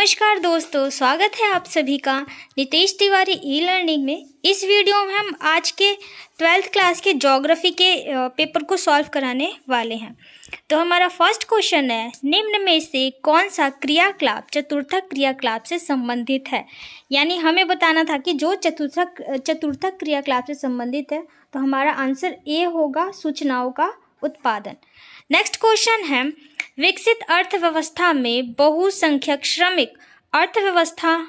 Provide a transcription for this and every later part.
नमस्कार दोस्तों, स्वागत है आप सभी का नितेश तिवारी ई लर्निंग में। इस वीडियो में हम आज के 12th क्लास के ज्योग्राफी के पेपर को सॉल्व कराने वाले हैं। तो हमारा फर्स्ट क्वेश्चन है, निम्न में से कौन सा क्रियाकलाप चतुर्थक क्रियाकलाप से संबंधित है। यानी हमें बताना था कि जो चतुर्थक क्रियाकलाप से संबंधित है, तो हमारा आंसर ए होगा, सूचनाओं का उत्पादन। नेक्स्ट क्वेश्चन है, विकसित अर्थव्यवस्था में बहुसंख्यक श्रमिक अर्थव्यवस्था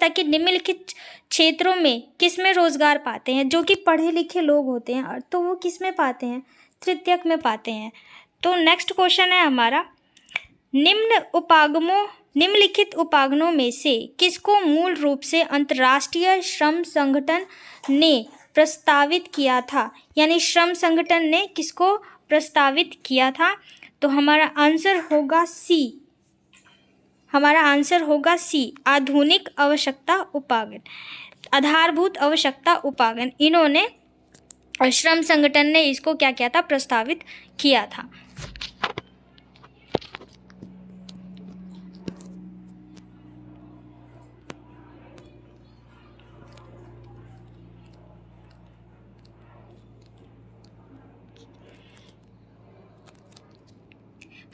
के निम्नलिखित क्षेत्रों में किसमें रोजगार पाते हैं। जो कि पढ़े लिखे लोग होते हैं तो वो किसमें पाते हैं, तृतीयक में पाते हैं। तो नेक्स्ट क्वेश्चन है हमारा, निम्नलिखित उपागमों में से किसको मूल रूप से अंतर्राष्ट्रीय श्रम संगठन ने प्रस्तावित किया था। यानी श्रम संगठन ने किसको प्रस्तावित किया था। तो हमारा आंसर होगा सी, आधुनिक आवश्यकता उपागम, आधारभूत आवश्यकता उपागम। इन्होंने श्रम संगठन ने इसको क्या किया था, प्रस्तावित किया था।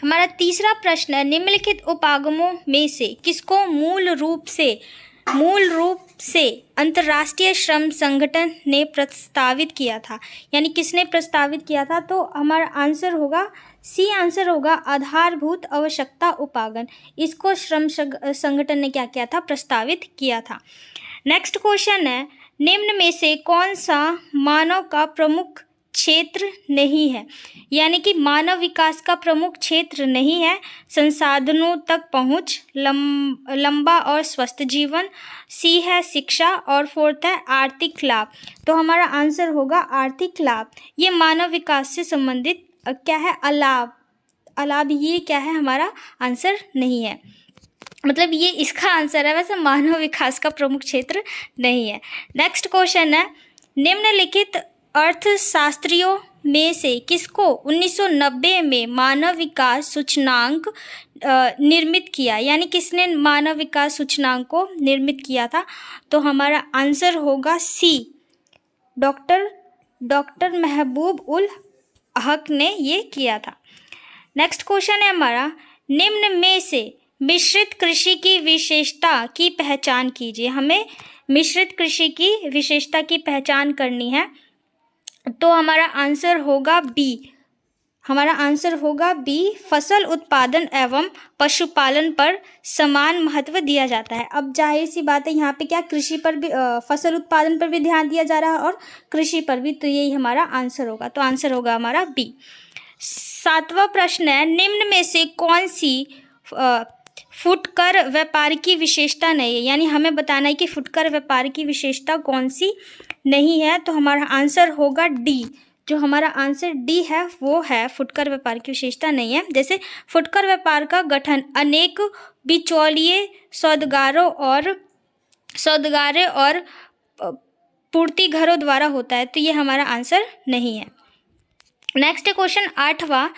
हमारा तीसरा प्रश्न है, निम्नलिखित उपागमों में से किसको मूल रूप से अंतर्राष्ट्रीय श्रम संगठन ने प्रस्तावित किया था। यानी किसने प्रस्तावित किया था। तो हमारा आंसर होगा सी, आंसर होगा आधारभूत आवश्यकता उपागम। इसको श्रम संगठन ने क्या किया था, प्रस्तावित किया था। नेक्स्ट क्वेश्चन है, निम्न में से कौन सा मानव का प्रमुख क्षेत्र नहीं है। यानी कि मानव विकास का प्रमुख क्षेत्र नहीं है। संसाधनों तक पहुंच, लंबा और स्वस्थ जीवन, सी है शिक्षा, और फोर्थ है आर्थिक लाभ। तो हमारा आंसर होगा आर्थिक लाभ। ये मानव विकास से संबंधित क्या है, अलाभ, ये क्या है, हमारा आंसर नहीं है। मतलब ये इसका आंसर है, वैसे मानव विकास का प्रमुख क्षेत्र नहीं है। नेक्स्ट क्वेश्चन है, निम्नलिखित अर्थशास्त्रियों में से किसको 1990 में मानव विकास सूचकांक निर्मित किया। यानी किसने मानव विकास सूचकांक को निर्मित किया था। तो हमारा आंसर होगा सी, डॉक्टर महबूब उल हक ने ये किया था। नेक्स्ट क्वेश्चन है हमारा, निम्न में से मिश्रित कृषि की विशेषता की पहचान कीजिए। हमें मिश्रित कृषि की विशेषता की पहचान करनी है। तो हमारा आंसर होगा बी, फसल उत्पादन एवं पशुपालन पर समान महत्व दिया जाता है। अब जाहिर सी बात है, यहाँ पे क्या कृषि पर भी, फसल उत्पादन पर भी ध्यान दिया जा रहा है और कृषि पर भी। तो यही हमारा आंसर होगा। तो आंसर होगा हमारा बी। सातवां प्रश्न है, निम्न में से कौन सी फुटकर व्यापार की विशेषता नहीं है। यानी हमें बताना है कि फुटकर व्यापार की विशेषता कौन सी नहीं है। तो हमारा आंसर होगा डी। जो हमारा आंसर डी है वो है, फुटकर व्यापार की विशेषता नहीं है। जैसे फुटकर व्यापार का गठन अनेक बिचौलिए सौदेगारों और पूर्तिघरों द्वारा होता है। तो ये हमारा आंसर नहीं है। नेक्स्ट क्वेश्चन 8वां,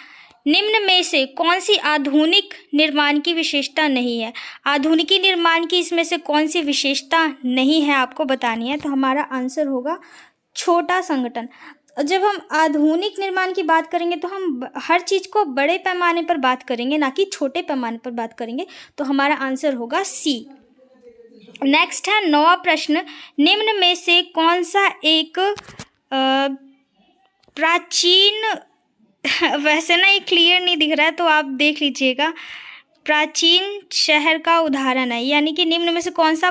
निम्न में से कौन सी आधुनिक निर्माण की विशेषता नहीं है। आधुनिकी निर्माण की इसमें से कौन सी विशेषता नहीं है, आपको बतानी है। तो हमारा आंसर होगा छोटा संगठन। जब हम आधुनिक निर्माण की बात करेंगे तो हम हर चीज़ को बड़े पैमाने पर बात करेंगे, ना कि छोटे पैमाने पर बात करेंगे। तो हमारा आंसर होगा सी। नेक्स्ट है 9वां प्रश्न, निम्न में से कौन सा एक प्राचीन वैसे ना ये क्लियर नहीं दिख रहा है, तो आप देख लीजिएगा, प्राचीन शहर का उदाहरण है। यानी कि निम्न में से कौन सा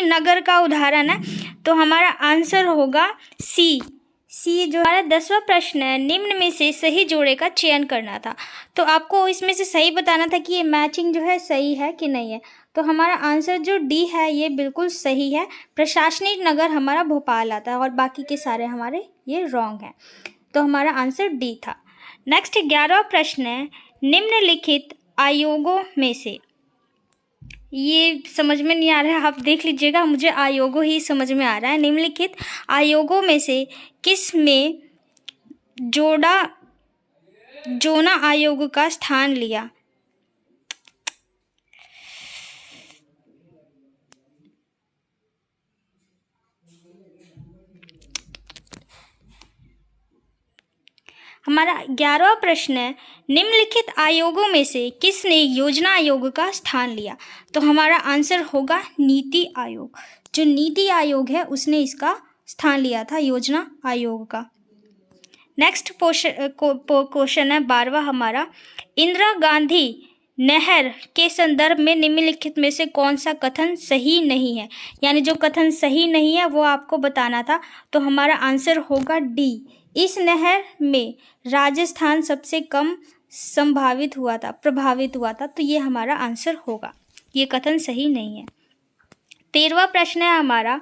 नगर का उदाहरण है। तो हमारा आंसर होगा सी जो हमारा 10वां प्रश्न है, निम्न में से सही जोड़े का चयन करना था। तो आपको इसमें से सही बताना था कि ये मैचिंग जो है सही है कि नहीं है। तो हमारा आंसर जो डी है ये बिल्कुल सही है। प्रशासनिक नगर हमारा भोपाल आता है और बाकी के सारे हमारे ये रॉन्ग है। तो हमारा आंसर डी था। नेक्स्ट 11वां प्रश्न है, निम्नलिखित आयोगों में से, ये समझ में नहीं आ रहा है, आप देख लीजिएगा, मुझे आयोगों ही समझ में आ रहा है। निम्नलिखित आयोगों में से किस में जोना आयोग का स्थान लिया। हमारा 11वां प्रश्न है, निम्नलिखित आयोगों में से किसने योजना आयोग का स्थान लिया? तो हमारा आंसर होगा नीति आयोग। जो नीति आयोग है उसने इसका स्थान लिया था, योजना आयोग का। नेक्स्ट क्वेश्चन है 12वां हमारा, इंदिरा गांधी नहर के संदर्भ में निम्नलिखित में से कौन सा कथन सही नहीं है? यानी जो कथन सही नहीं है वो आपको बताना था। तो हमारा आंसर होगा डी, इस नहर में राजस्थान सबसे कम प्रभावित हुआ था। तो ये हमारा आंसर होगा, ये कथन सही नहीं है। 13वां प्रश्न है हमारा,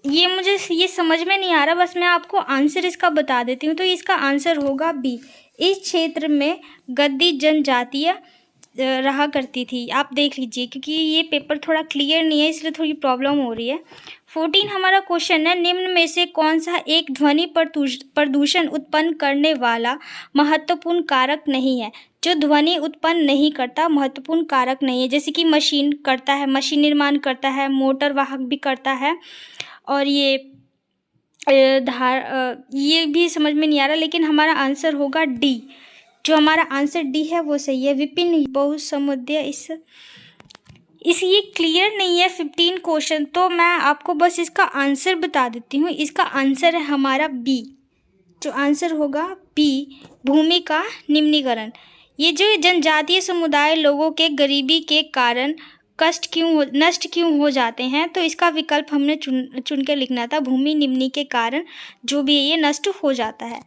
ये मुझे ये समझ में नहीं आ रहा, बस मैं आपको आंसर इसका बता देती हूँ। तो इसका आंसर होगा बी, इस क्षेत्र में गद्दी जनजातीय रहा करती थी। आप देख लीजिए, क्योंकि ये पेपर थोड़ा क्लियर नहीं है इसलिए थोड़ी प्रॉब्लम हो रही है। 14 हमारा क्वेश्चन है, निम्न में से कौन सा एक ध्वनि प्रदूषण उत्पन्न करने वाला महत्वपूर्ण कारक नहीं है? जो ध्वनि उत्पन्न नहीं करता, महत्वपूर्ण कारक नहीं है। जैसे कि मशीन करता है, मशीन निर्माण करता है, मोटर वाहक भी करता है, और ये ये भी समझ में नहीं आ रहा, लेकिन हमारा आंसर होगा डी। जो हमारा आंसर डी है वो सही है। विपिन बहुसमुद्रीय इस ये क्लियर नहीं है 15 क्वेश्चन, तो मैं आपको बस इसका आंसर बता देती हूँ। इसका आंसर है हमारा बी, जो आंसर होगा बी, भूमि का निम्नीकरण। ये जो जनजातीय समुदाय लोगों के गरीबी के कारण नष्ट क्यों हो जाते हैं, तो इसका विकल्प हमने चुन के लिखना था, भूमि निम्नी के कारण जो भी ये नष्ट हो जाता है।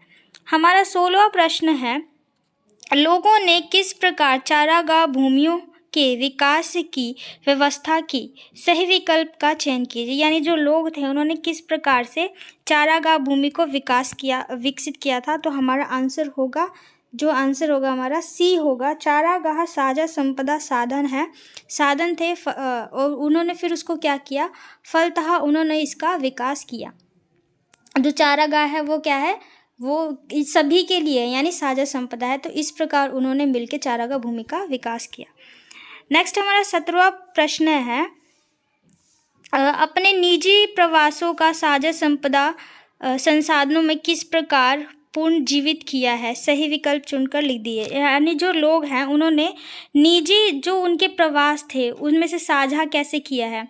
हमारा 16वां प्रश्न है, लोगों ने किस प्रकार चारागाह भूमियों के विकास की व्यवस्था की? सही विकल्प का चयन कीजिए। यानी जो लोग थे उन्होंने किस प्रकार से चारागाह भूमि को विकसित किया था? तो हमारा आंसर होगा, जो आंसर होगा हमारा सी होगा। चारागाह साझा संपदा साधन थे, और उन्होंने फिर उसको क्या किया, फलतः उन्होंने इसका विकास किया। जो चारागाह है वो क्या है, वो सभी के लिए यानी साझा संपदा है। तो इस प्रकार उन्होंने मिलकर चारागाह भूमि का विकास किया। नेक्स्ट हमारा 17वां प्रश्न है, अपने निजी प्रवासों का साझा संपदा संसाधनों में किस प्रकार पुनर्जीवित किया है? सही विकल्प चुनकर लिख दिए। यानी जो लोग हैं उन्होंने निजी जो उनके प्रवास थे उनमें से साझा कैसे किया है?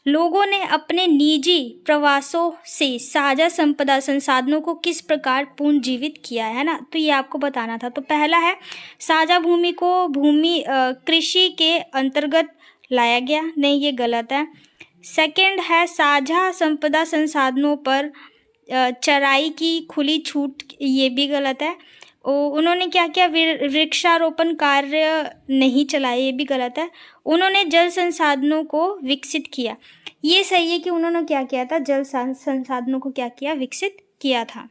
लोगों ने अपने निजी प्रवासों से साझा संपदा संसाधनों को किस प्रकार पुनर्जीवित किया है ना, तो ये आपको बताना था। तो पहला है, साझा भूमि को भूमि कृषि के अंतर्गत लाया गया, नहीं ये गलत है। सेकंड है, साझा संपदा संसाधनों पर चराई की खुली छूट, ये भी गलत है। उन्होंने क्या किया, वृक्षारोपण कार्य नहीं चलाए, ये भी गलत है। उन्होंने जल संसाधनों को विकसित किया, ये सही है कि उन्होंने क्या किया था, जल संसाधनों को क्या किया, विकसित किया था।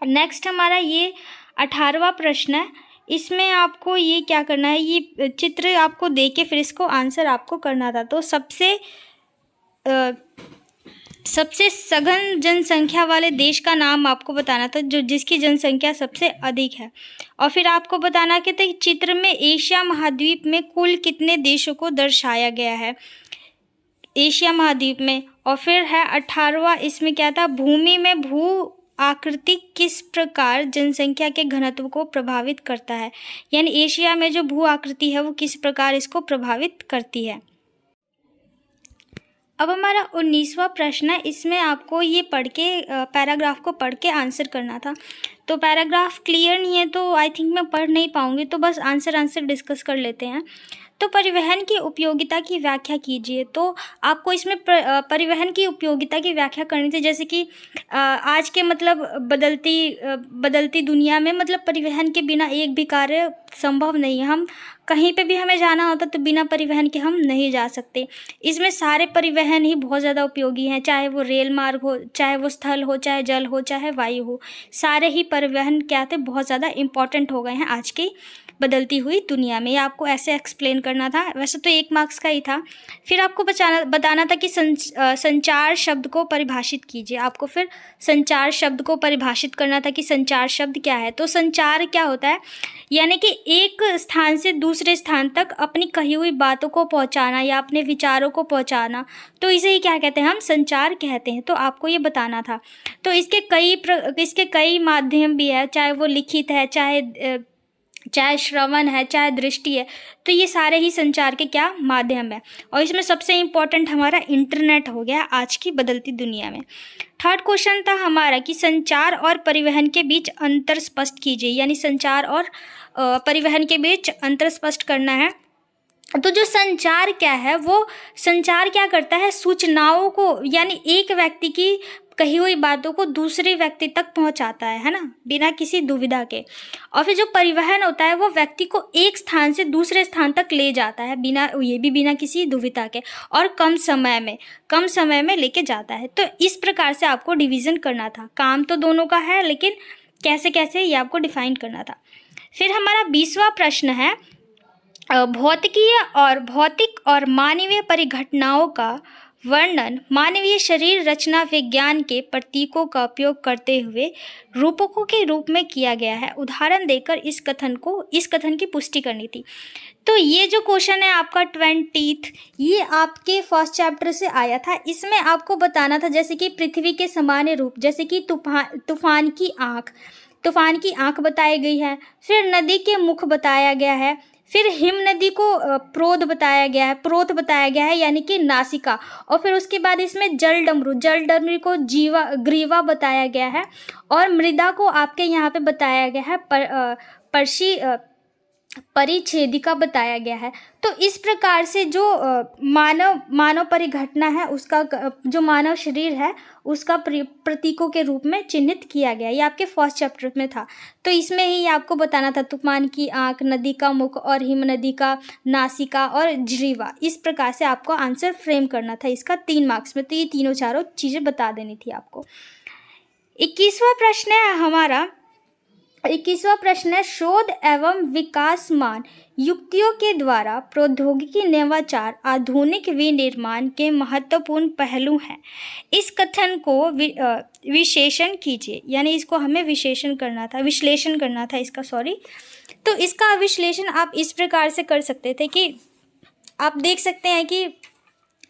नेक्स्ट हमारा ये 18वां प्रश्न है, इसमें आपको ये क्या करना है, ये चित्र आपको दे के फिर इसको आंसर आपको करना था। तो सबसे सघन जनसंख्या वाले देश का नाम आपको बताना था, जो जिसकी जनसंख्या सबसे अधिक है। और फिर आपको बताना कि तो चित्र में एशिया महाद्वीप में कुल कितने देशों को दर्शाया गया है एशिया महाद्वीप में। और फिर है 18वां, इसमें क्या था, भूमि में भू आकृति किस प्रकार जनसंख्या के घनत्व को प्रभावित करता है? यानी एशिया में जो भू आकृति है वो किस प्रकार इसको प्रभावित करती है। अब हमारा 19वां प्रश्न है, इसमें आपको ये पढ़ के पैराग्राफ को पढ़ के आंसर करना था। तो पैराग्राफ क्लियर नहीं है तो आई थिंक मैं पढ़ नहीं पाऊँगी, तो बस आंसर डिस्कस कर लेते हैं। तो परिवहन की उपयोगिता की व्याख्या कीजिए। तो आपको इसमें परिवहन की उपयोगिता की व्याख्या करनी थी, जैसे कि आज के मतलब बदलती दुनिया में मतलब परिवहन के बिना एक भी कार्य संभव नहीं है। हम कहीं पे भी हमें जाना होता तो बिना परिवहन के हम नहीं जा सकते। इसमें सारे परिवहन ही बहुत ज़्यादा उपयोगी हैं, चाहे वो रेल मार्ग हो, चाहे वो स्थल हो, चाहे जल हो, चाहे वायु हो, सारे ही परिवहन क्या थे, बहुत ज़्यादा इम्पॉर्टेंट हो गए हैं आज की बदलती हुई दुनिया में। ये आपको ऐसे एक्सप्लेन करना था। वैसे तो 1 मार्क्स का ही था। फिर आपको बताना था कि संचार शब्द को परिभाषित कीजिए। आपको फिर संचार शब्द को परिभाषित करना था कि संचार शब्द क्या है। तो संचार क्या होता है, यानी कि एक स्थान से दूसरे स्थान तक अपनी कही हुई बातों को पहुंचाना या अपने विचारों को पहुंचाना, तो इसे ही क्या कहते हैं, हम संचार कहते हैं। तो आपको ये बताना था। तो इसके कई माध्यम भी है, चाहे वो लिखित है, चाहे श्रवण है, चाहे दृष्टि है। तो ये सारे ही संचार के क्या माध्यम है। और इसमें सबसे इम्पोर्टेंट हमारा इंटरनेट हो गया आज की बदलती दुनिया में। थर्ड क्वेश्चन था हमारा कि संचार और परिवहन के बीच अंतर स्पष्ट कीजिए, यानी संचार और परिवहन के बीच अंतर स्पष्ट करना है। तो जो संचार क्या है, वो संचार क्या करता है, सूचनाओं को, यानी एक व्यक्ति की कही हुई बातों को दूसरे व्यक्ति तक पहुंचाता है ना, बिना किसी दुविधा के। और फिर जो परिवहन होता है वो व्यक्ति को एक स्थान से दूसरे स्थान तक ले जाता है, बिना किसी दुविधा के, और कम समय में लेके जाता है। तो इस प्रकार से आपको डिवीज़न करना था। काम तो दोनों का है, लेकिन कैसे कैसे ये आपको डिफाइन करना था। फिर हमारा 20वां प्रश्न है, भौतिक और मानवीय परिघटनाओं का वर्णन मानवीय शरीर रचना विज्ञान के प्रतीकों का उपयोग करते हुए रूपकों के रूप में किया गया है। उदाहरण देकर इस कथन की पुष्टि करनी थी। तो ये जो क्वेश्चन है आपका 20th, ये आपके फर्स्ट चैप्टर से आया था। इसमें आपको बताना था जैसे कि पृथ्वी के सामान्य रूप, जैसे कि तूफान की आँख बताई गई है। फिर नदी के मुख बताया गया है। फिर हिम नदी को प्रोथ बताया गया है यानी कि नासिका। और फिर उसके बाद इसमें जल डमरू को ग्रीवा बताया गया है। और मृदा को आपके यहाँ पे बताया गया है परिच्छेदिका बताया गया है। तो इस प्रकार से जो मानव परिघटना है, उसका जो मानव शरीर है उसका प्रतीकों के रूप में चिन्हित किया गया। ये आपके फर्स्ट चैप्टर में था। तो इसमें ही आपको बताना था तूफान की आँख, नदी का मुख और हिम नदी का नासिका और ग्रीवा। इस प्रकार से आपको आंसर फ्रेम करना था इसका 3 मार्क्स में। तो ये तीनों चारों चीज़ें बता देनी थी आपको। 21वां प्रश्न है हमारा, 21वां प्रश्न है, शोध एवं विकासमान युक्तियों के द्वारा प्रौद्योगिकी नवाचार आधुनिक विनिर्माण के महत्वपूर्ण पहलू हैं। इस कथन को विश्लेषण कीजिए, यानी इसको हमें विश्लेषण करना था इसका, तो इसका विश्लेषण आप इस प्रकार से कर सकते थे कि आप देख सकते हैं कि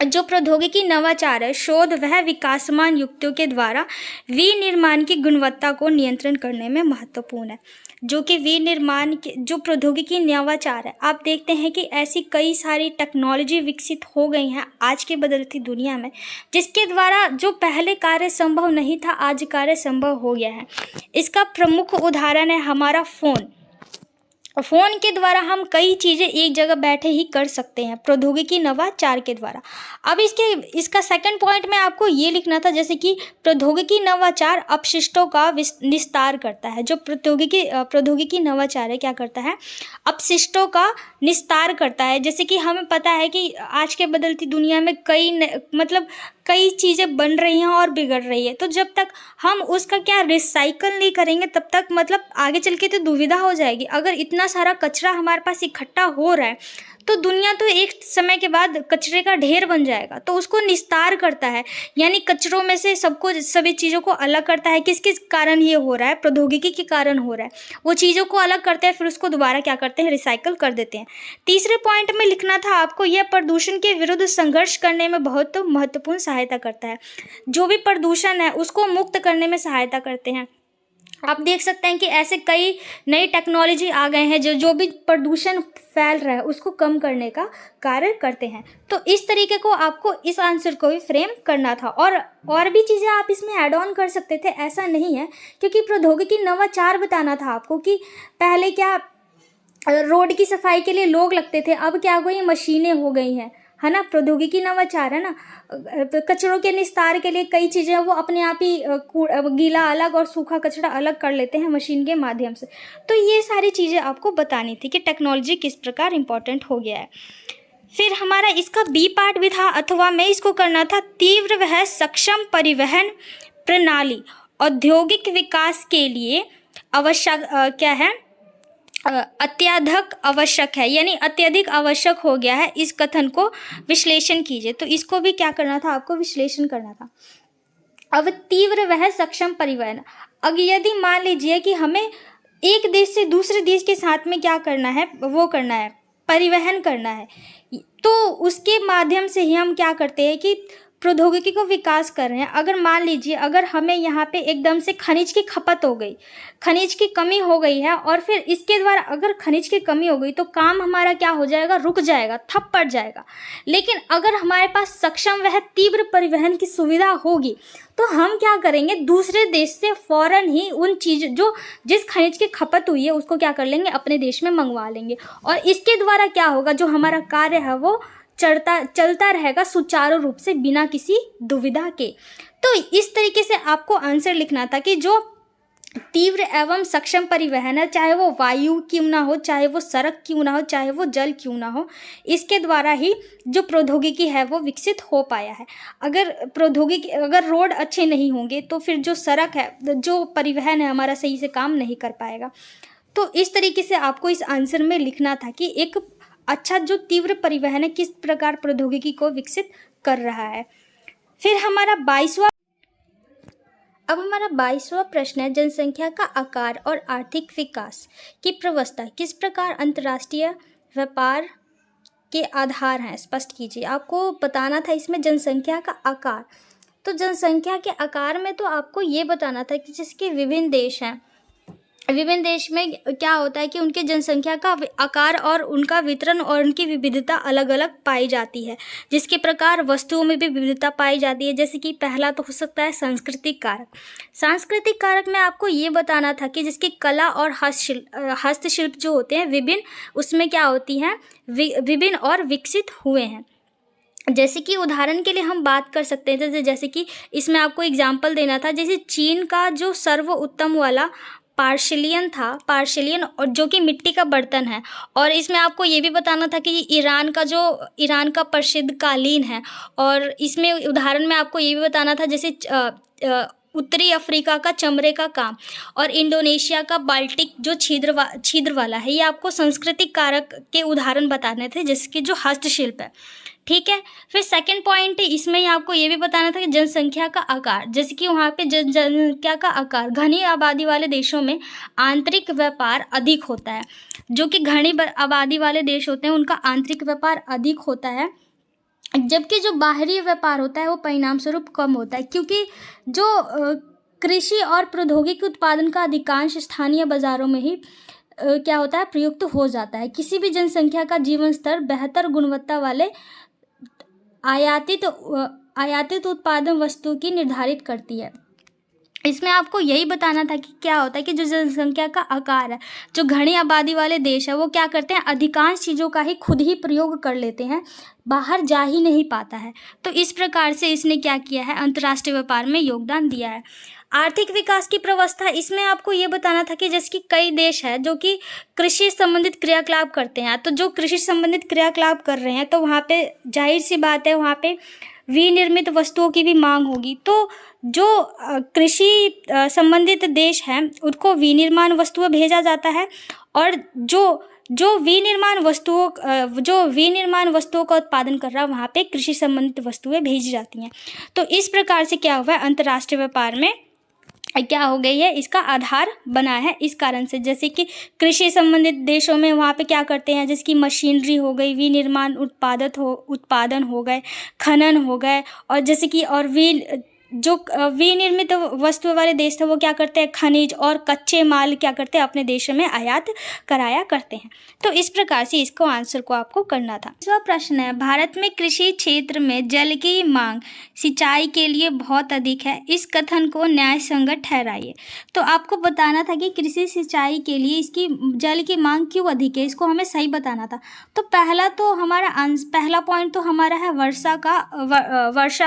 जो प्रौद्योगिकी नवाचार है, शोध वह विकासमान युक्तियों के द्वारा विनिर्माण की गुणवत्ता को नियंत्रण करने में महत्वपूर्ण है। जो कि विनिर्माण के जो प्रौद्योगिकी नवाचार है, आप देखते हैं कि ऐसी कई सारी टेक्नोलॉजी विकसित हो गई हैं आज की बदलती दुनिया में, जिसके द्वारा जो पहले कार्य संभव नहीं था आज कार्य संभव हो गया है। इसका प्रमुख उदाहरण है हमारा फ़ोन के द्वारा हम कई चीज़ें एक जगह बैठे ही कर सकते हैं प्रौद्योगिकी नवाचार के द्वारा। अब इसका सेकंड पॉइंट में आपको ये लिखना था, जैसे कि प्रौद्योगिकी नवाचार अपशिष्टों का निस्तार करता है। जो प्रौद्योगिकी नवाचार है क्या करता है, अपशिष्टों का निस्तार करता है। जैसे कि हमें पता है कि आज के बदलती दुनिया में कई चीज़ें बन रही हैं और बिगड़ रही है। तो जब तक हम उसका रिसाइकल नहीं करेंगे तब तक आगे चल के तो दुविधा हो जाएगी। अगर इतना सारा कचरा हमारे पास इकट्ठा हो रहा है तो दुनिया तो एक समय के बाद कचरे का ढेर बन जाएगा। तो उसको निस्तार करता है, यानी कचरों में से सभी चीज़ों को अलग करता है। किस कारण ये हो रहा है, प्रौद्योगिकी के कारण हो रहा है। वो चीज़ों को अलग करते हैं, फिर उसको दोबारा क्या करते हैं, रिसाइकल कर देते हैं। तीसरे पॉइंट में लिखना था आपको, यह प्रदूषण के विरुद्ध संघर्ष करने में बहुत महत्वपूर्ण सहायता करता है। जो भी प्रदूषण है उसको मुक्त करने में सहायता करते हैं। आप देख सकते हैं कि ऐसे कई नई टेक्नोलॉजी आ गए हैं जो भी प्रदूषण फैल रहा है उसको कम करने का कार्य करते हैं। तो इस तरीके को आपको इस आंसर को भी फ्रेम करना था। और भी चीज़ें आप इसमें ऐड ऑन कर सकते थे, ऐसा नहीं है, क्योंकि प्रौद्योगिकी नवाचार बताना था आपको कि पहले क्या रोड की सफाई के लिए लोग लगते थे, अब क्या हो गई, मशीनें हो गई हैं, है ना। प्रौद्योगिकी नवाचार है ना। कचरों के निस्तार के लिए कई चीज़ें वो अपने आप ही गीला अलग और सूखा कचरा अलग कर लेते हैं मशीन के माध्यम से। तो ये सारी चीज़ें आपको बतानी थी कि टेक्नोलॉजी किस प्रकार इम्पोर्टेंट हो गया है। फिर हमारा इसका बी पार्ट भी था, अथवा में इसको करना था, तीव्र वह सक्षम परिवहन प्रणाली औद्योगिक विकास के लिए आवश्यक क्या है, अत्यधिक आवश्यक है, यानी अत्यधिक आवश्यक हो गया है, इस कथन को विश्लेषण कीजिए। तो इसको भी क्या करना था आपको, विश्लेषण करना था। अब तीव्र वह सक्षम परिवहन, अब यदि मान लीजिए कि हमें एक देश से दूसरे देश के साथ में क्या करना है, वो करना है, परिवहन करना है, तो उसके माध्यम से ही हम क्या करते हैं कि प्रौद्योगिकी को विकास कर रहे हैं। अगर मान लीजिए अगर हमें यहाँ पे एकदम से खनिज की खपत हो गई, खनिज की कमी हो गई है, और फिर इसके द्वारा अगर खनिज की कमी हो गई तो काम हमारा क्या हो जाएगा, रुक जाएगा, ठप पड़ जाएगा। लेकिन अगर हमारे पास सक्षम वह तीव्र परिवहन की सुविधा होगी तो हम क्या करेंगे, दूसरे देश से फौरन ही उन चीज़ जो जिस खनिज की खपत हुई है उसको क्या कर लेंगे, अपने देश में मंगवा लेंगे, और इसके द्वारा क्या होगा, जो हमारा कार्य है वो चलता रहेगा सुचारू रूप से, बिना किसी दुविधा के। तो इस तरीके से आपको आंसर लिखना था कि जो तीव्र एवं सक्षम परिवहन है, चाहे वो वायु क्यों ना हो, चाहे वो सड़क क्यों ना हो, चाहे वो जल क्यों ना हो, इसके द्वारा ही जो प्रौद्योगिकी है वो विकसित हो पाया है। अगर रोड अच्छे नहीं होंगे तो फिर जो सड़क है, जो परिवहन है हमारा सही से काम नहीं कर पाएगा। तो इस तरीके से आपको इस आंसर में लिखना था कि एक अच्छा जो तीव्र परिवहन है किस प्रकार प्रौद्योगिकी को विकसित कर रहा है। फिर हमारा 22वां प्रश्न है, जनसंख्या का आकार और आर्थिक विकास की प्रवस्था किस प्रकार अंतर्राष्ट्रीय व्यापार के आधार हैं, स्पष्ट कीजिए। आपको बताना था इसमें जनसंख्या का आकार। तो जनसंख्या के आकार में तो आपको ये बताना था कि जिसके विभिन्न देश हैं, विभिन्न देश में क्या होता है कि उनके जनसंख्या का आकार और उनका वितरण और उनकी विविधता अलग अलग पाई जाती है, जिसके प्रकार वस्तुओं में भी विविधता पाई जाती है। जैसे कि पहला तो हो सकता है सांस्कृतिक कारक। सांस्कृतिक कारक में आपको ये बताना था कि जिसकी कला और हस्तशिल्प जो होते हैं विभिन्न, उसमें क्या होती हैं, विभिन्न और विकसित हुए हैं। जैसे कि उदाहरण के लिए हम बात कर सकते हैं, जैसे कि इसमें आपको एग्जाम्पल देना था, जैसे चीन का जो सर्वोत्तम वाला पार्सिलियन और जो कि मिट्टी का बर्तन है, और इसमें आपको ये भी बताना था कि ईरान का प्रसिद्ध कालीन है, और इसमें उदाहरण में आपको ये भी बताना था जैसे उत्तरी अफ्रीका का चमड़े का काम, और इंडोनेशिया का बाल्टिक जो छिद्र वाला है। ये आपको सांस्कृतिक कारक के उदाहरण बताने थे, जिसके जो हस्तशिल्प है, ठीक है। फिर सेकंड पॉइंट इसमें ही आपको ये भी बताना था कि जनसंख्या का आकार, जैसे कि वहाँ पे जनसंख्या का आकार, घनी आबादी वाले देशों में आंतरिक व्यापार अधिक होता है। जो कि घनी आबादी वाले देश होते हैं उनका आंतरिक व्यापार अधिक होता है, जबकि जो बाहरी व्यापार होता है वो परिणाम स्वरूप कम होता है, क्योंकि जो कृषि और प्रौद्योगिकी उत्पादन का अधिकांश स्थानीय बाजारों में ही क्या होता है, प्रयुक्त हो जाता है। किसी भी जनसंख्या का जीवन स्तर बेहतर गुणवत्ता वाले आयातित उत्पादन वस्तु की निर्धारित करती है। इसमें आपको यही बताना था कि क्या होता है कि जो जनसंख्या का आकार है, जो घनी आबादी वाले देश है वो क्या करते हैं, अधिकांश चीज़ों का ही खुद ही प्रयोग कर लेते हैं, बाहर जा ही नहीं पाता है। तो इस प्रकार से इसने क्या किया है, अंतर्राष्ट्रीय व्यापार में योगदान दिया है। आर्थिक विकास की प्रवस्था, इसमें आपको ये बताना था कि जैसे कि कई देश है जो कि कृषि संबंधित क्रियाकलाप करते हैं, तो जो कृषि संबंधित क्रियाकलाप कर रहे हैं तो वहाँ पे जाहिर सी बात है वहाँ पे विनिर्मित वस्तुओं की भी मांग होगी। तो जो कृषि संबंधित देश हैं उनको विनिर्माण वस्तुएं भेजा जाता है, और जो विनिर्माण वस्तुओं का उत्पादन कर रहा है वहाँ पे कृषि संबंधित वस्तुएं भेजी जाती हैं। तो इस प्रकार से क्या हुआ है, अंतर्राष्ट्रीय व्यापार में क्या हो गई है, इसका आधार बना है। इस कारण से जैसे कि कृषि संबंधित देशों में वहाँ पे क्या करते हैं, जैसे कि मशीनरी हो गई, विनिर्माण उत्पादन हो गए, खनन हो गए, और जैसे कि और जो विनिर्मित वस्तु वाले देश थे वो क्या करते हैं, खनिज और कच्चे माल क्या करते हैं, अपने देश में आयात कराया करते हैं। तो इस प्रकार से इसको आंसर को आपको करना था। दूसरा प्रश्न है, भारत में कृषि क्षेत्र में जल की मांग सिंचाई के लिए बहुत अधिक है, इस कथन को न्याय संगत ठहराइए। तो आपको बताना था कि कृषि सिंचाई के लिए इसकी जल की मांग क्यों अधिक है, इसको हमें सही बताना था। तो पहला पॉइंट तो हमारा है वर्षा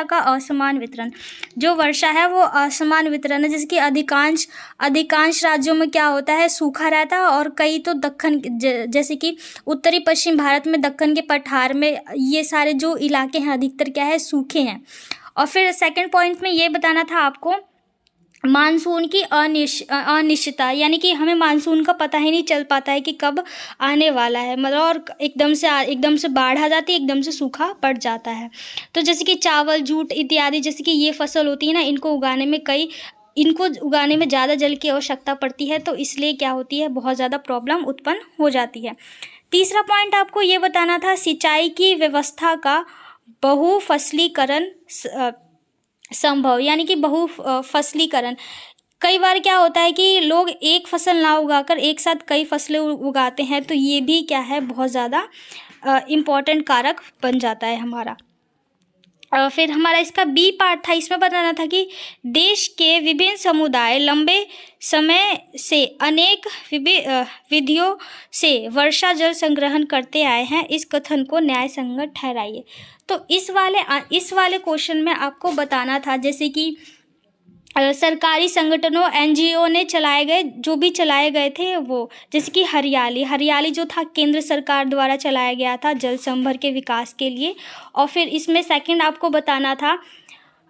का असमान वितरण। जो वर्षा है वो असमान वितरण है, जिसकी अधिकांश राज्यों में क्या होता है, सूखा रहता है, और कई तो दक्कन जैसे कि उत्तरी पश्चिम भारत में दक्कन के पठार में ये सारे जो इलाके हैं अधिकतर क्या है, सूखे हैं। और फिर सेकंड पॉइंट में ये बताना था आपको मानसून की अनिश्चितता, यानी कि हमें मानसून का पता ही नहीं चल पाता है कि कब आने वाला है, मतलब और एकदम से बाढ़ आ जाती है, एकदम से सूखा पड़ जाता है। तो जैसे कि चावल, जूट इत्यादि, जैसे कि ये फसल होती है ना, इनको उगाने में ज़्यादा जल की आवश्यकता पड़ती है, तो इसलिए क्या होती है, बहुत ज़्यादा प्रॉब्लम उत्पन्न हो जाती है। तीसरा पॉइंट आपको ये बताना था, सिंचाई की व्यवस्था का बहुफसलीकरण संभव, यानी कि फसलीकरण। कई बार क्या होता है कि लोग एक फसल ना उगाकर एक साथ कई फसलें उगाते हैं, तो ये भी क्या है, बहुत ज़्यादा इम्पॉर्टेंट कारक बन जाता है हमारा। फिर हमारा इसका बी पार्ट था, इसमें बताना था कि देश के विभिन्न समुदाय लंबे समय से अनेक विधियों से वर्षा जल संग्रहण करते आए हैं, इस कथन को न्याय संगत ठहराइए। तो इस वाले क्वेश्चन में आपको बताना था, जैसे कि सरकारी संगठनों, एनजीओ ने जो भी चलाए गए थे वो, जैसे कि हरियाली जो था केंद्र सरकार द्वारा चलाया गया था जल संभर के विकास के लिए। और फिर इसमें सेकंड आपको बताना था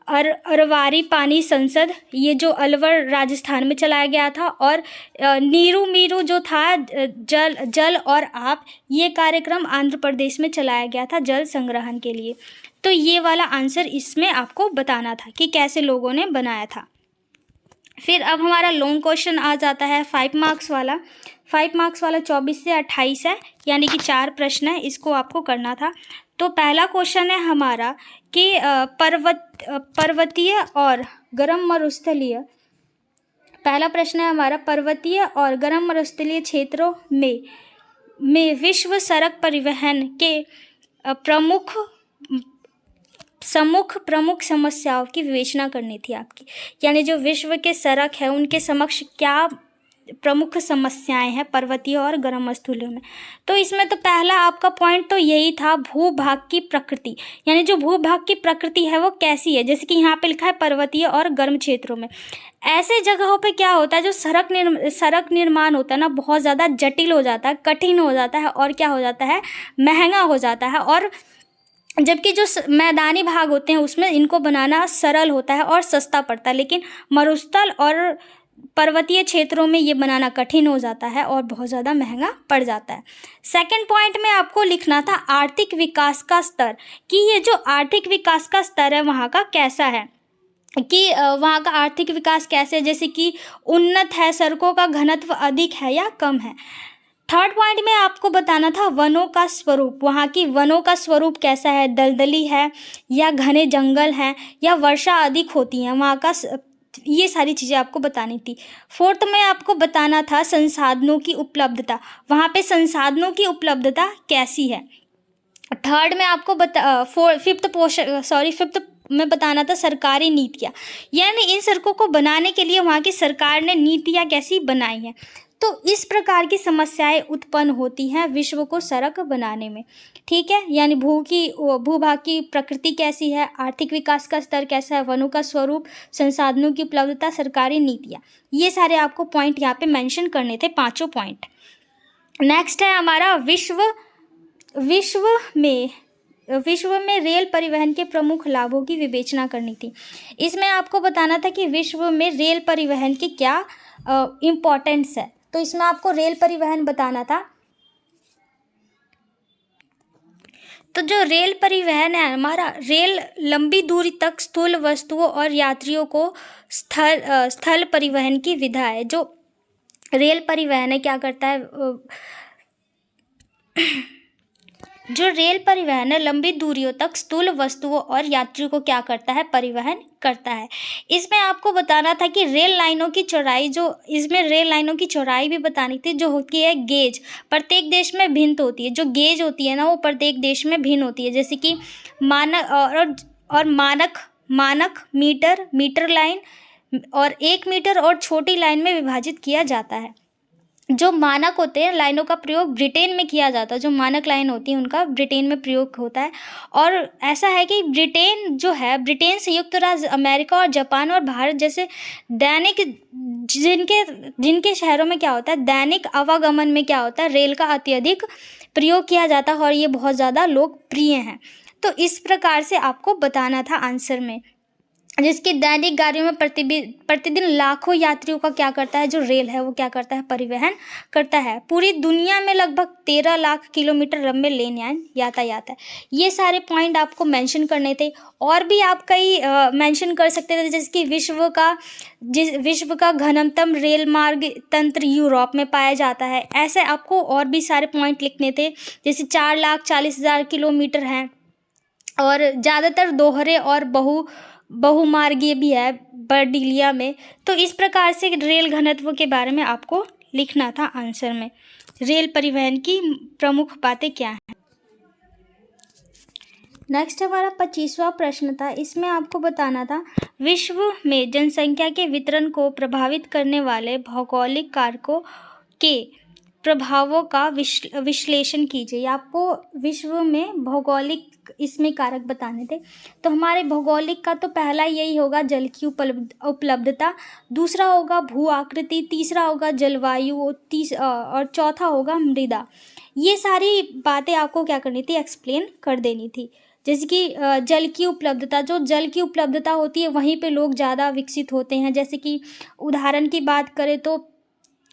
अरवारी पानी संसद, ये जो अलवर राजस्थान में चलाया गया था। और नीरू मीरू जो था जल और आप, ये कार्यक्रम आंध्र प्रदेश में चलाया गया था जल संग्रहण के लिए। तो ये वाला आंसर इसमें आपको बताना था कि कैसे लोगों ने बनाया था। फिर अब हमारा लॉन्ग क्वेश्चन आ जाता है 5 मार्क्स वाला। 5 मार्क्स वाला 24 से 28 है, यानी कि 4 प्रश्न है, इसको आपको करना था। तो पहला क्वेश्चन है हमारा कि पर्वतीय और गर्म मरुस्थलीय, पहला प्रश्न है हमारा, पर्वतीय और गर्म मरुस्थलीय क्षेत्रों में विश्व सड़क परिवहन के प्रमुख समस्याओं की विवेचना करनी थी आपकी, यानी जो विश्व के सड़क है उनके समक्ष क्या प्रमुख समस्याएं हैं पर्वतीय और गर्म मरुस्थलीय में। तो इसमें तो पहला आपका पॉइंट तो यही था, भूभाग की प्रकृति, यानी जो भूभाग की प्रकृति है वो कैसी है। जैसे कि यहाँ पे लिखा है पर्वतीय और गर्म क्षेत्रों में, ऐसे जगहों पे क्या होता है, जो सड़क निर्माण होता है ना, बहुत ज़्यादा जटिल हो जाता है, कठिन हो जाता है, और क्या हो जाता है, महंगा हो जाता है। और जबकि जो मैदानी भाग होते हैं उसमें इनको बनाना सरल होता है और सस्ता पड़ता है, लेकिन मरुस्थल और पर्वतीय क्षेत्रों में ये बनाना कठिन हो जाता है और बहुत ज़्यादा महंगा पड़ जाता है। सेकंड पॉइंट में आपको लिखना था आर्थिक विकास का स्तर, कि ये जो आर्थिक विकास का स्तर है वहाँ का कैसा है, कि वहाँ का आर्थिक विकास कैसे है, जैसे कि उन्नत है, सड़कों का घनत्व अधिक है या कम है। थर्ड पॉइंट में आपको बताना था वनों का स्वरूप, वहाँ की वनों का स्वरूप कैसा है, दलदली है या घने जंगल हैं या वर्षा अधिक होती है वहाँ का, ये सारी चीज़ें आपको बतानी थी। फोर्थ में आपको बताना था संसाधनों की उपलब्धता, वहाँ पे संसाधनों की उपलब्धता कैसी है। थर्ड में आपको फिफ्थ में बताना था सरकारी नीतियाँ, यानी इन सड़कों को बनाने के लिए वहाँ की सरकार ने नीतियाँ कैसी बनाई हैं। तो इस प्रकार की समस्याएं उत्पन्न होती हैं विश्व को सड़क बनाने में, ठीक है। यानी भूभाग की प्रकृति कैसी है, आर्थिक विकास का स्तर कैसा है, वनों का स्वरूप, संसाधनों की उपलब्धता, सरकारी नीतियाँ, ये सारे आपको पॉइंट यहाँ पे मेंशन करने थे, 5 पॉइंट। नेक्स्ट है हमारा विश्व में रेल परिवहन के प्रमुख लाभों की विवेचना करनी थी। इसमें आपको बताना था कि विश्व में रेल परिवहन की क्या इम्पोर्टेंस है। तो इसमें आपको रेल परिवहन बताना था। तो जो रेल परिवहन है हमारा, रेल लंबी दूरी तक स्थूल वस्तुओं और यात्रियों को स्थल परिवहन की विधा है। जो रेल परिवहन है क्या करता है, जो रेल परिवहन है लंबी दूरियों तक स्थूल वस्तुओं और यात्रियों को क्या करता है, परिवहन करता है। इसमें आपको बताना था कि रेल लाइनों की चौड़ाई, इसमें रेल लाइनों की चौड़ाई भी बतानी थी, जो होती है गेज, प्रत्येक देश में भिन्न होती है। जो गेज होती है ना वो प्रत्येक देश में भिन्न होती है, जैसे कि मानक मीटर लाइन और 1 मीटर और छोटी लाइन में विभाजित किया जाता है। जो मानक होते हैं लाइनों का प्रयोग ब्रिटेन में किया जाता है, जो मानक लाइन होती है उनका ब्रिटेन में प्रयोग होता है। और ऐसा है कि ब्रिटेन संयुक्त राज्य अमेरिका और जापान और भारत जैसे दैनिक जिनके शहरों में क्या होता है, दैनिक आवागमन में क्या होता है, रेल का अत्यधिक प्रयोग किया जाता है और ये बहुत ज़्यादा लोकप्रिय हैं। तो इस प्रकार से आपको बताना था आंसर में। जिसकी दैनिक गाड़ियों में प्रतिदिन लाखों यात्रियों का क्या करता है, जो रेल है वो क्या करता है, परिवहन करता है। पूरी दुनिया में लगभग 13 लाख किलोमीटर लंबे लेन यातायात है। ये सारे पॉइंट आपको मेंशन करने थे, और भी आप कई मेंशन कर सकते थे, जैसे कि विश्व का घनतम रेल मार्ग तंत्र यूरोप में पाया जाता है। ऐसे आपको और भी सारे पॉइंट लिखने थे, जैसे 4,40,000 किलोमीटर हैं, और ज़्यादातर दोहरे और बहुमार्गीय भी है बर्डीलिया में। तो इस प्रकार से रेल घनत्व के बारे में आपको लिखना था आंसर में। रेल परिवहन की प्रमुख बातें क्या हैं। नेक्स्ट हमारा 25वां प्रश्न था। इसमें आपको बताना था, विश्व में जनसंख्या के वितरण को प्रभावित करने वाले भौगोलिक कारकों के प्रभावों का विश्लेषण कीजिए। आपको विश्व में भौगोलिक इसमें कारक बताने थे। तो हमारे भौगोलिक का तो पहला यही होगा, जल की उपलब्धता, दूसरा होगा भू आकृति, तीसरा होगा जलवायु, और चौथा होगा मृदा। ये सारी बातें आपको क्या करनी थी, एक्सप्लेन कर देनी थी। जैसे कि जल की उपलब्धता, जो जल की उपलब्धता होती है वहीं पे लोग ज़्यादा विकसित होते हैं। जैसे कि उदाहरण की बात करें तो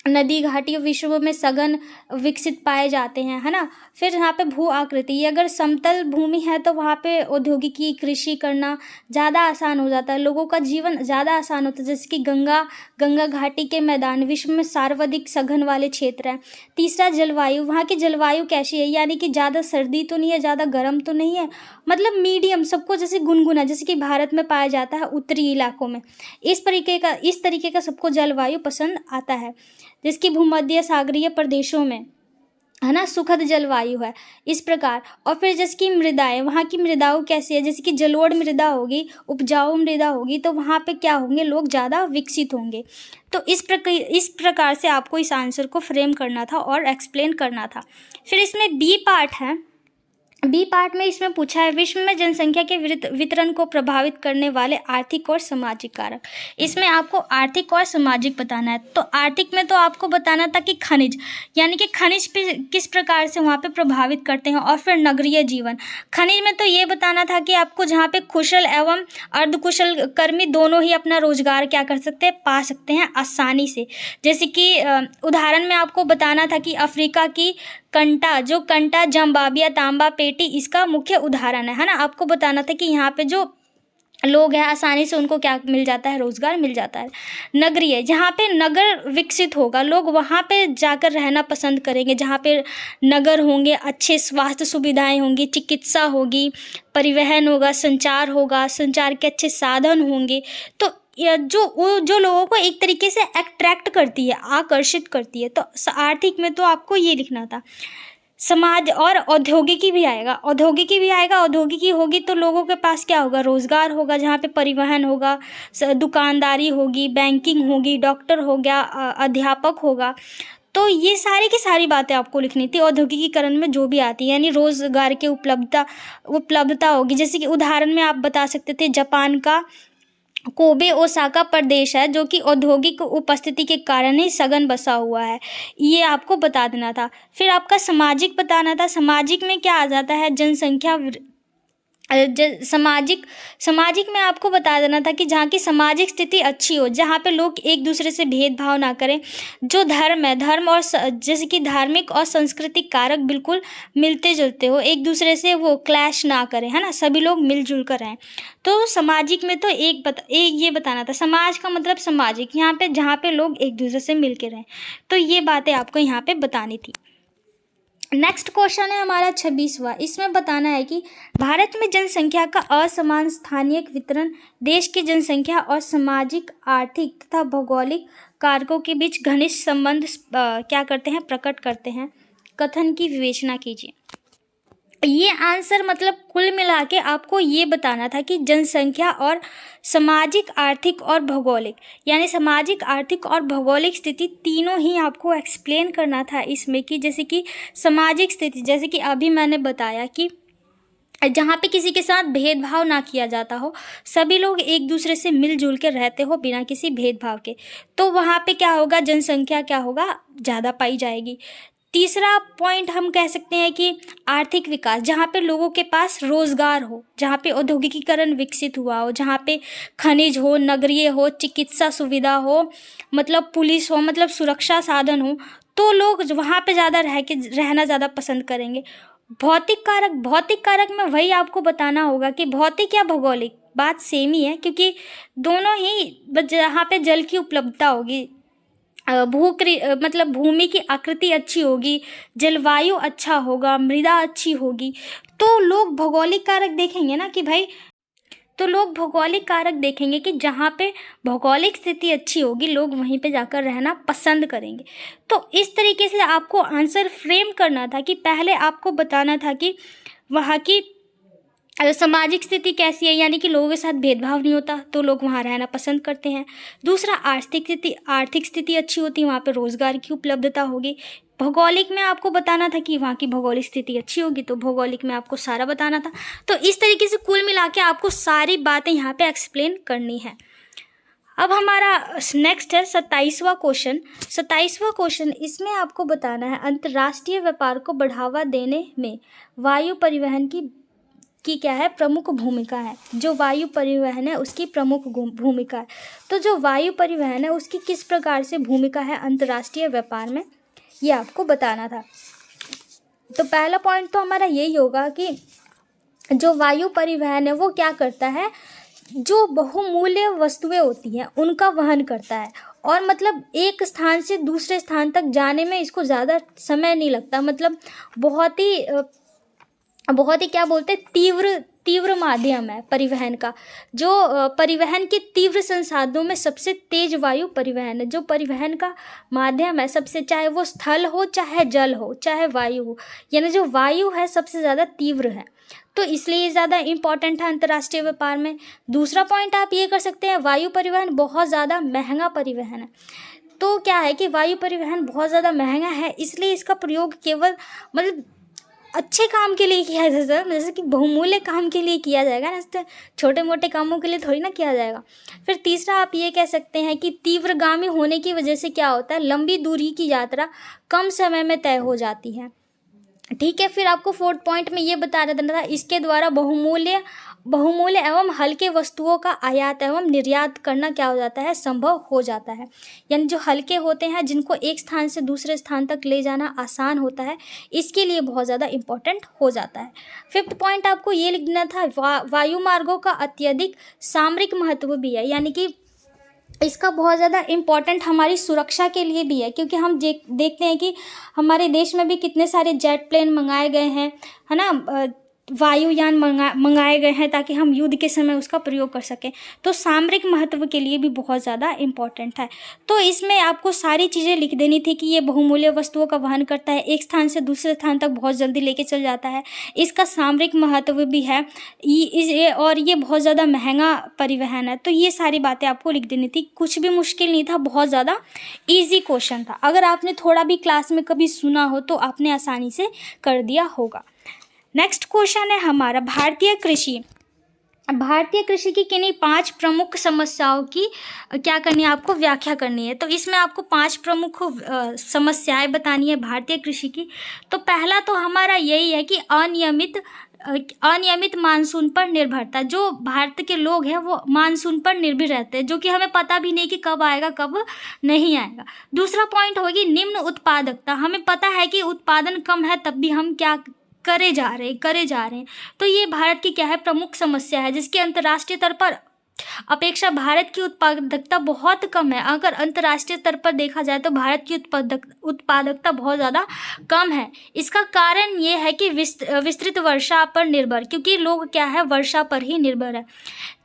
नदी घाटी विश्व में सघन विकसित पाए जाते हैं, है ना। फिर यहाँ पे भू आकृति, अगर समतल भूमि है तो वहाँ पे औद्योगिकी कृषि करना ज़्यादा आसान हो जाता है, लोगों का जीवन ज़्यादा आसान होता है। जैसे कि गंगा घाटी के मैदान विश्व में सर्वाधिक सघन वाले क्षेत्र हैं। तीसरा जलवायु, वहाँ की जलवायु कैसी है, यानी कि ज़्यादा सर्दी तो नहीं है, ज़्यादा गर्म तो नहीं है, मतलब मीडियम, सबको जैसे गुनगुना, जैसे कि भारत में पाया जाता है उत्तरी इलाकों में। इस तरीके का सबको जलवायु पसंद आता है। जिसकी भूमध्य सागरीय प्रदेशों में, है ना, सुखद जलवायु है इस प्रकार। और फिर जैसे मृदाएं, वहाँ की मृदाओं कैसी है, जैसे कि जलोढ़ मृदा होगी, उपजाऊ मृदा होगी, तो वहाँ पे क्या होंगे, लोग ज़्यादा विकसित होंगे। तो इस प्रकार से आपको इस आंसर को फ्रेम करना था और एक्सप्लेन करना था। फिर इसमें बी पार्ट है। बी पार्ट में इसमें पूछा है, विश्व में जनसंख्या के वितरण को प्रभावित करने वाले आर्थिक और सामाजिक कारक। इसमें आपको आर्थिक और सामाजिक बताना है। तो आर्थिक में तो आपको बताना था कि खनिज, यानी कि खनिज पे किस प्रकार से वहाँ पे प्रभावित करते हैं। और फिर नगरीय जीवन, खनिज में तो ये बताना था कि आपको जहाँ पे कुशल एवं अर्धकुशल कर्मी दोनों ही अपना रोजगार क्या कर सकते हैं, पा सकते हैं आसानी से। जैसे कि उदाहरण में आपको बताना था कि अफ्रीका की कंटा जम्बाबिया तांबा पेटी इसका मुख्य उदाहरण है ना। आपको बताना था कि यहाँ पे जो लोग हैं आसानी से उनको क्या मिल जाता है, रोजगार मिल जाता है। नगरीय, जहाँ पे नगर विकसित होगा, लोग वहाँ पे जाकर रहना पसंद करेंगे, जहाँ पे नगर होंगे, अच्छे स्वास्थ्य सुविधाएं होंगी, चिकित्सा होगी, परिवहन होगा, संचार के अच्छे साधन होंगे। तो जो लोगों को एक तरीके से अट्रैक्ट करती है, आकर्षित करती है। तो आर्थिक में तो आपको ये लिखना था। समाज और औद्योगिकी भी आएगा, औद्योगिकी होगी तो लोगों के पास क्या होगा, रोजगार होगा, जहाँ पे परिवहन होगा, दुकानदारी होगी, बैंकिंग होगी, डॉक्टर हो गया, अध्यापक होगा। तो ये सारी की सारी बातें आपको लिखनी थी औद्योगिकीकरण में जो भी आती है, यानी रोजगार की उपलब्धता होगी। जैसे कि उदाहरण में आप बता सकते थे, जापान का कोबे ओसाका प्रदेश है, जो कि औद्योगिक उपस्थिति के कारण ही सघन बसा हुआ है, ये आपको बता देना था। फिर आपका सामाजिक बताना था। सामाजिक में क्या आ जाता है, जनसंख्या सामाजिक में आपको बता देना था कि जहाँ की सामाजिक स्थिति अच्छी हो, जहाँ पे लोग एक दूसरे से भेदभाव ना करें, जो धर्म और जैसे कि धार्मिक और सांस्कृतिक कारक बिल्कुल मिलते जुलते हो, एक दूसरे से वो क्लैश ना करें, है ना, सभी लोग मिलजुल कर रहें। तो सामाजिक में तो ये बताना था। समाज का मतलब सामाजिक, यहाँ पे जहाँ पे लोग एक दूसरे से मिल के रहें। तो ये बातें आपको यहाँ पे बतानी थी। नेक्स्ट क्वेश्चन है हमारा 26वां। इसमें बताना है कि भारत में जनसंख्या का असमान स्थानीय वितरण देश की जनसंख्या और सामाजिक, आर्थिक तथा भौगोलिक कारकों के बीच घनिष्ठ संबंध क्या करते हैं, प्रकट करते हैं। कथन की विवेचना कीजिए। ये आंसर मतलब कुल मिला के आपको ये बताना था कि जनसंख्या और सामाजिक, आर्थिक और भौगोलिक, यानी सामाजिक, आर्थिक और भौगोलिक स्थिति तीनों ही आपको एक्सप्लेन करना था इसमें। कि जैसे कि सामाजिक स्थिति, जैसे कि अभी मैंने बताया कि जहाँ पे किसी के साथ भेदभाव ना किया जाता हो, सभी लोग एक दूसरे से मिलजुल के रहते हो बिना किसी भेदभाव के, तो वहाँ पे क्या होगा, जनसंख्या क्या होगा, ज़्यादा पाई जाएगी। तीसरा पॉइंट हम कह सकते हैं कि आर्थिक विकास, जहाँ पे लोगों के पास रोजगार हो, जहाँ पे औद्योगिकीकरण विकसित हुआ हो, जहाँ पे खनिज हो, नगरीय हो, चिकित्सा सुविधा हो, मतलब पुलिस हो, मतलब सुरक्षा साधन हो, तो लोग वहाँ पे ज़्यादा रहना ज़्यादा पसंद करेंगे। भौतिक कारक में वही आपको बताना होगा कि भौतिक या भौगोलिक बात सेम ही है, क्योंकि दोनों ही जहाँ पे जल की उपलब्धता होगी, मतलब भूमि की आकृति अच्छी होगी, जलवायु अच्छा होगा, मृदा अच्छी होगी, तो लोग भौगोलिक कारक देखेंगे ना कि भाई, तो लोग भौगोलिक कारक देखेंगे कि जहाँ पे भौगोलिक स्थिति अच्छी होगी लोग वहीं पे जाकर रहना पसंद करेंगे। तो इस तरीके से आपको आंसर फ्रेम करना था कि पहले आपको बताना था कि वहाँ की सामाजिक स्थिति कैसी है, यानी कि लोगों के साथ भेदभाव नहीं होता तो लोग वहाँ रहना पसंद करते हैं। दूसरा, आर्थिक स्थिति अच्छी होती है, वहाँ पे रोजगार की उपलब्धता होगी। भौगोलिक में आपको बताना था कि वहाँ की भौगोलिक स्थिति अच्छी होगी, तो भौगोलिक में आपको सारा बताना था। तो इस तरीके से कुल मिला के आपको सारी बातें यहाँ पे एक्सप्लेन करनी है। अब हमारा नेक्स्ट है 27वां क्वेश्चन। 27वां क्वेश्चन, इसमें आपको बताना है अंतर्राष्ट्रीय व्यापार को बढ़ावा देने में वायु परिवहन की क्या है, प्रमुख भूमिका है। जो वायु परिवहन है उसकी प्रमुख भूमिका है। तो जो वायु परिवहन है उसकी किस प्रकार से भूमिका है अंतर्राष्ट्रीय व्यापार में, ये आपको बताना था। तो पहला पॉइंट तो हमारा यही होगा कि जो वायु परिवहन है वो क्या करता है, जो बहुमूल्य वस्तुएं होती हैं उनका वहन करता है, और मतलब एक स्थान से दूसरे स्थान तक जाने में इसको ज़्यादा समय नहीं लगता, मतलब बहुत ही क्या बोलते हैं, तीव्र माध्यम है परिवहन का। जो परिवहन के तीव्र संसाधनों में सबसे तेज वायु परिवहन है। जो परिवहन का माध्यम है सबसे, चाहे वो स्थल हो, चाहे जल हो, चाहे वायु हो, यानी जो वायु है सबसे ज़्यादा तीव्र है, तो इसलिए ज़्यादा इम्पॉर्टेंट है अंतर्राष्ट्रीय व्यापार में। दूसरा पॉइंट आप ये कर सकते हैं, वायु परिवहन बहुत ज़्यादा महंगा परिवहन है। तो क्या है कि वायु परिवहन बहुत ज़्यादा महंगा है, इसलिए इसका प्रयोग केवल मतलब अच्छे काम के लिए किया जाता है, जैसे कि बहुमूल्य काम के लिए किया जाएगा ना, तो छोटे मोटे कामों के लिए थोड़ी ना किया जाएगा। फिर तीसरा आप ये कह सकते हैं कि तीव्रगामी होने की वजह से क्या होता है, लंबी दूरी की यात्रा कम समय में तय हो जाती है। ठीक है, फिर आपको फोर्थ पॉइंट में ये बता देना था, इसके द्वारा बहुमूल्य एवं हल्के वस्तुओं का आयात एवं निर्यात करना क्या हो जाता है, संभव हो जाता है। यानी जो हल्के होते हैं, जिनको एक स्थान से दूसरे स्थान तक ले जाना आसान होता है, इसके लिए बहुत ज़्यादा इम्पोर्टेंट हो जाता है। फिफ्थ पॉइंट आपको ये लिख देना था, वायु मार्गों का अत्यधिक सामरिक महत्व भी है, यानी कि इसका बहुत ज़्यादा इम्पॉर्टेंट हमारी सुरक्षा के लिए भी है, क्योंकि हम देखते हैं कि हमारे देश में भी कितने सारे जेट प्लेन मंगाए गए हैं, है ना, वायुयान मंगाए गए हैं ताकि हम युद्ध के समय उसका प्रयोग कर सकें। तो सामरिक महत्व के लिए भी बहुत ज़्यादा इम्पॉर्टेंट है। तो इसमें आपको सारी चीज़ें लिख देनी थी कि ये बहुमूल्य वस्तुओं का वहन करता है, एक स्थान से दूसरे स्थान तक बहुत जल्दी लेके चल जाता है, इसका सामरिक महत्व भी है, और ये बहुत ज़्यादा महंगा परिवहन है। तो ये सारी बातें आपको लिख देनी थी। कुछ भी मुश्किल नहीं था, बहुत ज़्यादा ईजी क्वेश्चन था। अगर आपने थोड़ा भी क्लास में कभी सुना हो तो आपने आसानी से कर दिया होगा। नेक्स्ट क्वेश्चन है हमारा, भारतीय कृषि की किन्हीं 5 प्रमुख समस्याओं की क्या करनी है, आपको व्याख्या करनी है। तो इसमें आपको 5 प्रमुख समस्याएं बतानी है भारतीय कृषि की। तो पहला तो हमारा यही है कि अनियमित मानसून पर निर्भरता। जो भारत के लोग हैं वो मानसून पर निर्भर रहते हैं, जो कि हमें पता भी नहीं कि कब आएगा कब नहीं आएगा। दूसरा पॉइंट होगी निम्न उत्पादकता। हमें पता है कि उत्पादन कम है, तब भी हम क्या करे जा रहे हैं। तो ये भारत की क्या है, प्रमुख समस्या है, जिसके अंतर्राष्ट्रीय स्तर पर अपेक्षा भारत की उत्पादकता बहुत कम है। अगर अंतर्राष्ट्रीय स्तर पर देखा जाए तो भारत की उत्पादकता बहुत ज़्यादा कम है। इसका कारण ये है कि विस्तृत वर्षा पर निर्भर, क्योंकि लोग क्या है, वर्षा पर ही निर्भर है।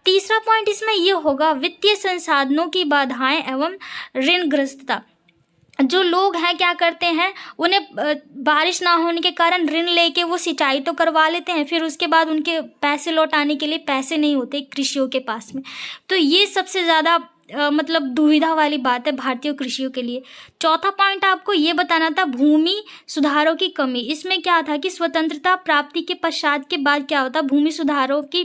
तीसरा पॉइंट इसमें ये होगा, वित्तीय संसाधनों की बाधाएं एवं ऋणग्रस्तता। जो लोग हैं क्या करते हैं, उन्हें बारिश ना होने के कारण ऋण लेके वो सिंचाई तो करवा लेते हैं, फिर उसके बाद उनके पैसे लौटाने के लिए पैसे नहीं होते कृषियों के पास में। तो ये सबसे ज़्यादा मतलब दुविधा वाली बात है भारतीय कृषियों के लिए। चौथा पॉइंट आपको ये बताना था, भूमि सुधारों की कमी। इसमें क्या था कि स्वतंत्रता प्राप्ति के पश्चात के बाद क्या होता, भूमि सुधारों की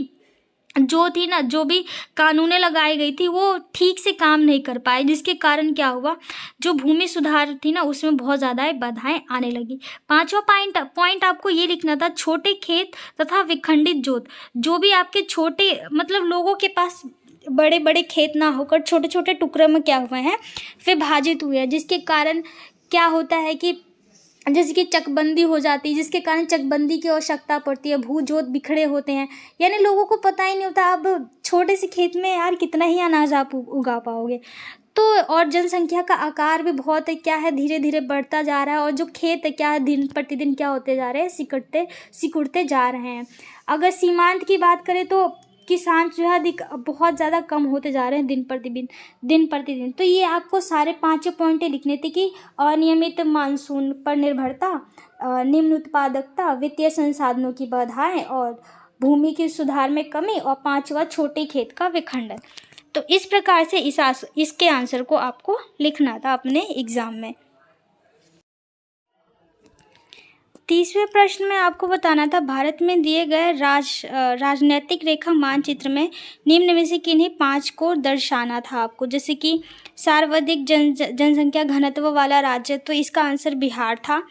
जो थी ना, जो भी कानूनें लगाई गई थी वो ठीक से काम नहीं कर पाए, जिसके कारण क्या हुआ, जो भूमि सुधार थी ना उसमें बहुत ज़्यादा बाधाएं आने लगी। पांचवा पॉइंट आपको ये लिखना था, छोटे खेत तथा विखंडित जोत। जो भी आपके छोटे मतलब लोगों के पास बड़े बड़े खेत ना होकर छोटे छोटे टुकड़ों में क्या हुए हैं, विभाजित हुए हैं, जिसके कारण क्या होता है कि जैसे कि चकबंदी हो जाती है, जिसके कारण चकबंदी की आवश्यकता पड़ती है, भू जोत बिखरे होते हैं, यानी लोगों को पता ही नहीं होता अब छोटे से खेत में यार कितना ही अनाज आप उगा पाओगे। तो और जनसंख्या का आकार भी बहुत क्या है, धीरे धीरे बढ़ता जा रहा है, और जो खेत है क्या है, दिन प्रतिदिन क्या होते जा रहे हैं, सिकुड़ते जा रहे हैं। अगर सीमांत की बात करें तो किसान जो है बहुत ज़्यादा कम होते जा रहे हैं दिन प्रतिदिन। तो ये आपको सारे पांचों पॉइंटें लिखने थे कि अनियमित मानसून पर निर्भरता, निम्न उत्पादकता, वित्तीय संसाधनों की बाधाएं और भूमि के सुधार में कमी, और पांचवा छोटे खेत का विखंडन। तो इस प्रकार से इसके आंसर को आपको लिखना था अपने एग्जाम में। तीसरे प्रश्न में आपको बताना था, भारत में दिए गए राजनीतिक रेखा मानचित्र में निम्न में से किन्हीं 5 को दर्शाना था आपको। जैसे कि सर्वाधिक जनसंख्या घनत्व वाला राज्य, तो इसका आंसर बिहार था।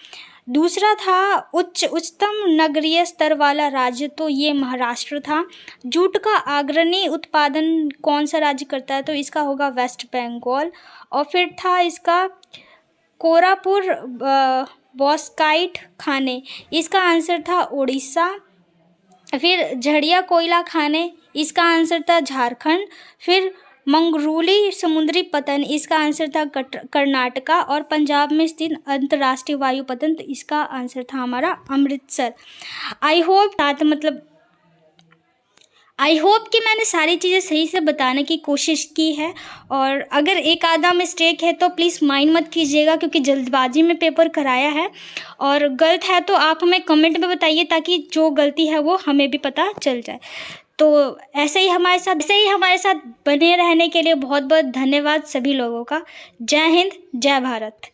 दूसरा था उच्चतम नगरीय स्तर वाला राज्य, तो ये महाराष्ट्र था। जूट का अग्रणी उत्पादन कौन सा राज्य करता है, तो इसका होगा वेस्ट बंगाल। और फिर था इसका कोरापुर बॉक्साइट खाने, इसका आंसर था उड़ीसा। फिर झड़िया कोयला खाने, इसका आंसर था झारखंड। फिर मंगरूली समुद्री पतन, इसका आंसर था कर्नाटका। और पंजाब में स्थित अंतर्राष्ट्रीय वायु पतन, तो इसका आंसर था हमारा अमृतसर। आई होप कि मैंने सारी चीज़ें सही से बताने की कोशिश की है, और अगर एक आधा मिस्टेक है तो प्लीज़ माइंड मत कीजिएगा, क्योंकि जल्दबाजी में पेपर कराया है, और गलत है तो आप हमें कमेंट में बताइए, ताकि जो गलती है वो हमें भी पता चल जाए। तो ऐसे ही हमारे साथ बने रहने के लिए बहुत बहुत धन्यवाद सभी लोगों का। जय हिंद, जय भारत।